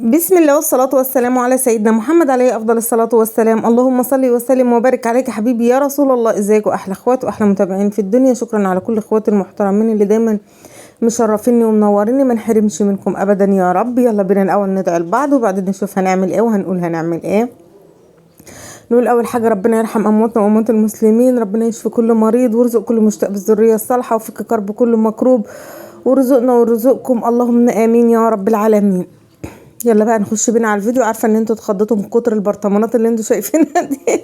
بسم الله والصلاة والسلام على سيدنا محمد عليه أفضل الصلاة والسلام. اللهم صل وسلم وبارك عليك يا حبيبي يا رسول الله. ازيكم أحلى اخوات وأحلى متابعين في الدنيا. شكرا على كل اخواتي المحترمين اللي دايما مشرفيني ومنوريني، ما نحرمش منكم أبدا يا رب. يلا بينا الأول ندعي لبعض وبعدين نشوف هنعمل ايه وهنقول هنعمل ايه. نقول أول حاجة ربنا يرحم أمواتنا وأموات المسلمين، ربنا يشفي كل مريض ويرزق كل مشتاق بالذرية الصالحة وفك كرب كل مكروب ورزقنا ورزقكم اللهم آمين يا رب العالمين. يلا بقى نخش بينا على الفيديو. عارفه ان انتوا اتخضيتوا من كتر البرطمانات اللي انتوا شايفينها دي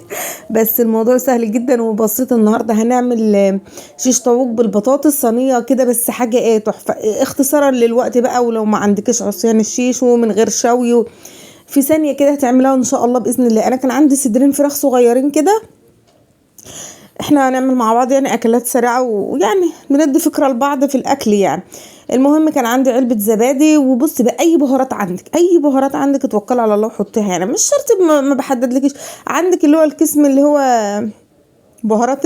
بس الموضوع سهل جدا وبسيط. النهارده هنعمل شيش طاووق بالبطاطس، صينيه كده بس حاجه ايه تحفه، اختصارا للوقت بقى. ولو ما عندكش عصيان الشيش ومن غير شوي في ثانيه كده هتعملها ان شاء الله باذن الله. انا كان عندي صدرين فراخ صغيرين كده، احنا هنعمل مع بعض يعني اكلات سريعه ويعني بندي فكره لبعض في الاكل يعني. المهم كان عندي علبه زبادي، وبص بقى اي بهارات عندك، اي بهارات عندك اتوكل على الله وحطيها، يعني مش شرط ما بحددلكيش. عندك اللي هو الكسم اللي هو بهارات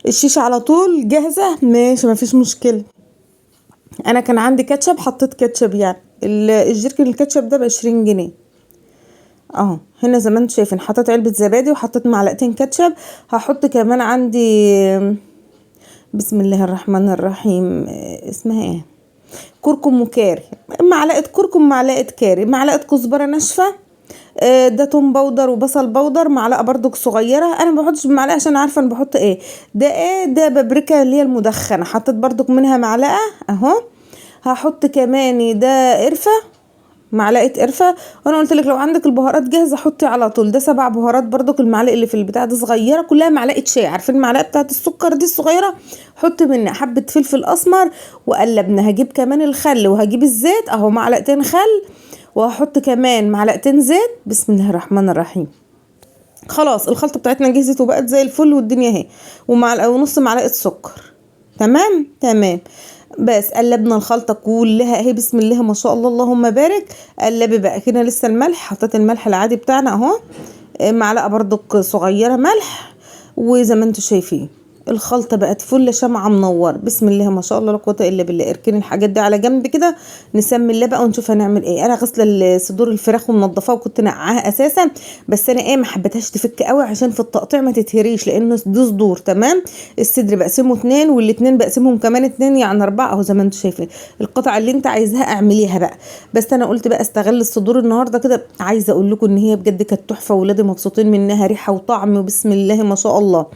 الشيش على طول جاهزه، ماشي ما فيش مشكله. انا كان عندي كاتشب، حطيت كاتشب يعني الجيركن الكاتشب ده ب20 جنيه اهو. هنا زي ما انتم شايفين حطيت علبه زبادي وحطيت معلقتين كاتشب. هحط كمان عندي بسم الله الرحمن الرحيم اسمها ايه، كركم وكاري، معلقه كركم، معلقه كاري، معلقه كزبره ناشفه، ده توم باودر وبصل باودر، معلقه برضو صغيره. انا ما بحطش بمعلقه عشان عارفه انا بحط ايه. ده ايه ده بابريكا اللي هي المدخنه، حطيت برضو منها معلقه اهو. هحط كمان ده قرفه، معلقه قرفه. وانا قلت لك لو عندك البهارات جاهزه حطي على طول. ده 7 بهارات برضك. المعلقه اللي في البتاع دي صغيره كلها معلقه شاي، عارفين المعلقه بتاعه السكر دي الصغيره، حط منها حبه فلفل اسمر وقلبنا. هجيب كمان الخل وهجيب الزيت اهو، معلقتين خل وهحط كمان معلقتين زيت. بسم الله الرحمن الرحيم. خلاص الخلطه بتاعتنا جهزت وبقت زي الفل والدنيا اهي، ومعلقه ونص معلقه سكر. تمام تمام. بس قلبنا الخلطه كلها اهي بسم الله ما شاء الله اللهم بارك. قلبي بقى كده. لسه الملح، حطيت الملح العادي بتاعنا اهو، معلقه برضك صغيره ملح. وزي ما انتم شايفين الخلطه بقت فل شمعه منور بسم الله ما شاء الله لا قوه الا بالله. اركني الحاجات دي على جنب كده، نسمي الله بقى ونشوف هنعمل ايه. انا غسله صدور الفراخ ومنضفاها وكنت نقعاها اساسا، بس انا ايه ما حبيتهاش تفك قوي عشان في التقطيع ما تتهريش، لانه دي صدور. تمام. الصدر بقسمه 2 والاتنين بقسمهم كمان 2 يعني 4 اهو. زي ما انتم شايفين القطعه اللي انت عايزاها اعمليها بقى. بس انا قلت بقى استغل الصدور النهارده كده. عايزه اقول لكم ان هي بجد كانت تحفه، واولادي مبسوطين منها، ريحه وطعم وبسم الله ما شاء الله.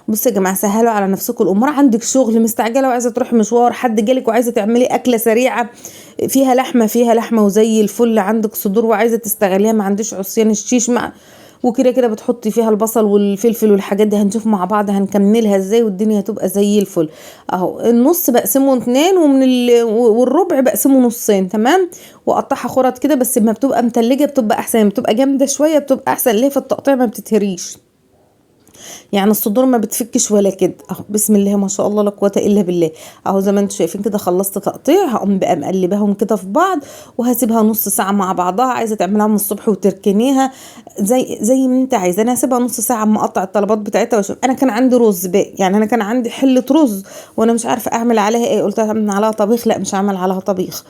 بصوا يا جماعه سهلوا على نفسكم الامور. عندك شغل مستعجله وعايزه تروحي مشوار، حد جالك وعايزه تعملي اكله سريعه فيها لحمه، فيها لحمه وزي الفل، عندك صدور وعايزه تستغليها، ما عنديش عصيان الشيش مع وكده كده بتحطي فيها البصل والفلفل والحاجات دي. هنشوف مع بعض هنكملها ازاي والدنيا هتبقى زي الفل اهو. النص بقسمه 2 والربع بقسمه نصين. تمام. واقطعها خرط كده، بس ما بتبقى متلجه بتبقى احسن، بتبقى جامده شويه بتبقى احسن ليه في التقطيع ما بتتهريش، يعني الصدور ما بتفكش ولا كده اهو. بسم الله ما شاء الله لا قوه الا بالله اهو. زي ما انتم شايفين كده خلصت تقطيع. هقوم بقى مقلباهم كده في بعض وهسيبها نص ساعه مع بعضها. عايزه تعملها من الصبح وتركنيها زي ما انت عايزه. انا هسيبها نص ساعه اما اقطع الطلبات بتاعتها واشوف. انا كان عندي رز بقى، يعني انا كان عندي حله رز وانا مش عارفه اعمل عليها ايه. قلت اعمل عليها طبيخ، لا مش هعمل عليها طبيخ،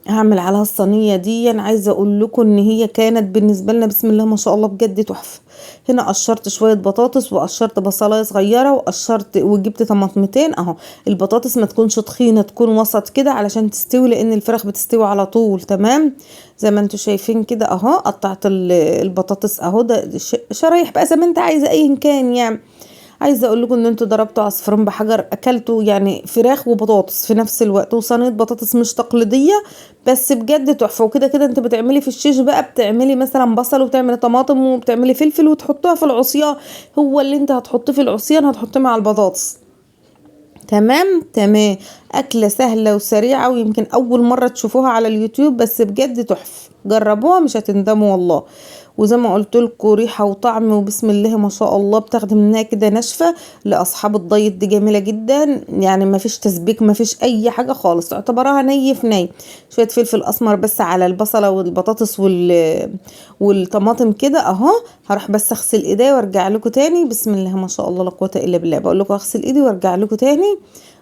هعمل عليها الصينيه دي. انا عايزه اقول لكم ان هي كانت بالنسبه لنا بسم الله ما شاء الله بجد تحفه. هنا قشرت شويه بطاطس وقشرت بصلايه صغيره وقشرت وجبت طماطمتين اهو. البطاطس ما تكونش تخينه، تكون وسط كده علشان تستوي، لان الفراخ بتستوي على طول. تمام. زي ما انتم شايفين كده اهو. قطعت البطاطس اهو، ده شرايح بقى زي ما انت عايزه ايا كان يعني. عايزه اقول لكم ان انتوا ضربتوا عصفورين بحجر، اكلتوا يعني فراخ وبطاطس في نفس الوقت، وصينيه بطاطس مش تقليديه بس بجد تحفه. وكده كده انت بتعملي في الشيش بقى، بتعملي مثلا بصل وبتعملي طماطم وبتعملي فلفل وتحطوها في العصيان، هو اللي انت هتحطيه في العصيان هتحطيه مع البطاطس. تمام تمام. اكله سهله وسريعه، ويمكن اول مره تشوفوها على اليوتيوب بس بجد تحفه، جربوها مش هتندموا والله. وزي ما قلت لكم ريحه وطعم وبسم الله ما شاء الله. بتاخدي منها كده ناشفه لاصحاب الدايت، دي جميله جدا يعني، ما فيش تسبيك ما فيش اي حاجه خالص، تعتبرها ني في ني. شويه فلفل اسمر بس على البصله والبطاطس والطماطم كده اهو. هروح بس اغسل ايدي وارجع لكم تاني. بسم الله ما شاء الله لا قوه الا بالله. بقول لكم اغسل ايدي وارجع لكم تاني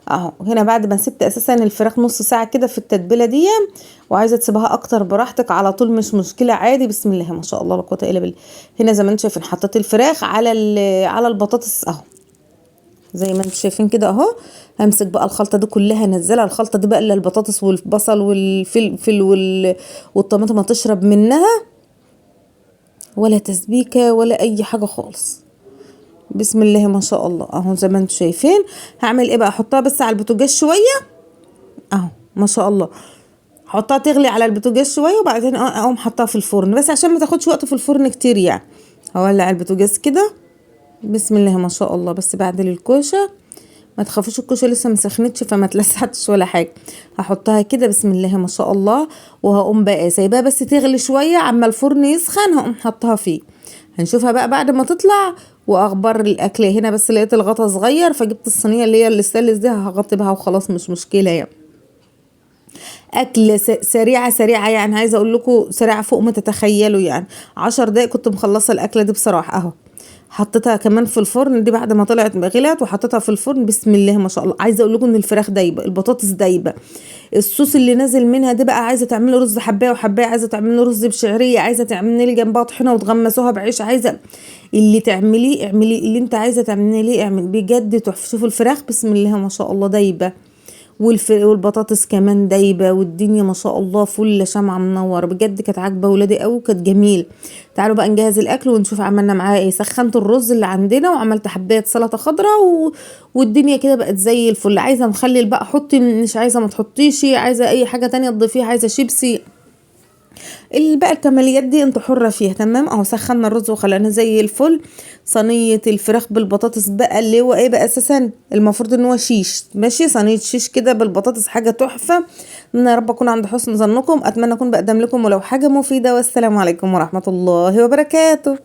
اهو. هنا بعد ما سبت اساسا الفراخ نص ساعه كده في التتبيله دي، وعايزه تسيبها اكتر براحتك على طول مش مشكله عادي. بسم الله ما شاء الله لا قوه الا بالله. هنا زي ما انتم شايفين حطيت الفراخ على البطاطس اهو، زي ما انتم شايفين كده اهو. همسك بقى الخلطه دي كلها انزلها الخلطه دي بقى، الا البطاطس والبصل والفلفل والطماطم تشرب منها، ولا تسبيكه ولا اي حاجه خالص. بسم الله ما شاء الله اهو زي ما انتم شايفين. هعمل ايه بقى؟ احطها بس على البوتاجاز شويه اهو ما شاء الله. احطها تغلي على البوتاجاز شويه وبعدين اقوم حطها في الفرن، بس عشان ما تاخدش وقت في الفرن كتير يعني. هولع البوتاجاز كده. بسم الله ما شاء الله. بس بعد الكوشه ما تخافوش، الكوشه لسه ما سخنتش فما تلسعتش ولا حاجه. هحطها كده بسم الله ما شاء الله، وهقوم بقى سايباها بس تغلي شويه عما الفرن يسخن، هقوم حطها فيه. هنشوفها بقى بعد ما تطلع واخبار الاكل. هنا بس لقيت الغطا صغير فجبت الصينيه اللي هي الستانلس دي هغطي بها وخلاص مش مشكله يعني. اكل سريعه يعني، عايزه اقول لكم سريعه فوق ما تتخيلوا يعني. 10 دقايق كنت مخلصه الاكله دي بصراحه اهو. حطيتها كمان في الفرن دي بعد ما طلعت غلت، وحطيتها في الفرن. بسم الله ما شاء الله. عايزه اقول لكم ان الفراخ دايبه، البطاطس دايبه، الصوص اللي نازل منها ده بقى. عايزه تعملي رز حبايه وحبايه، عايزه تعملي رز بشعريه، عايزه تعملي جنبها طحينه وتغمسوها بعيش، عايزه اللي تعمليه اعملي، اللي انت عايزه تعمليه اعمل، بجد تحفه. شوفوا الفراخ بسم الله ما شاء الله دايبه، والبطاطس كمان دايبه، والدنيا ما شاء الله فل شمعة منور. بجد كانت عاجبه ولادي قوي وكانت جميل. تعالوا بقى نجهز الاكل ونشوف عملنا معاه ايه. سخنت الرز اللي عندنا وعملت حبايه سلطه خضراء والدنيا كده بقت زي الفل. عايزه مخلل بقى حطي، مش عايزه ما تحطيش، عايزه اي حاجه تانية تضيفيها، عايزه شيبسي، بقى الكماليات دي انت حرة فيها. تمام اهو. سخنا الرز وخلقنا زي الفل. صينية الفراخ بالبطاطس بقى اللي هو ايه بقى اساسا المفروض ان هو شيش ماشي، صينية شيش كده بالبطاطس، حاجة تحفة. انا يا رب اكون عند حسن ظنكم، اتمنى اكون بقدم لكم ولو حاجة مفيدة، والسلام عليكم ورحمة الله وبركاته.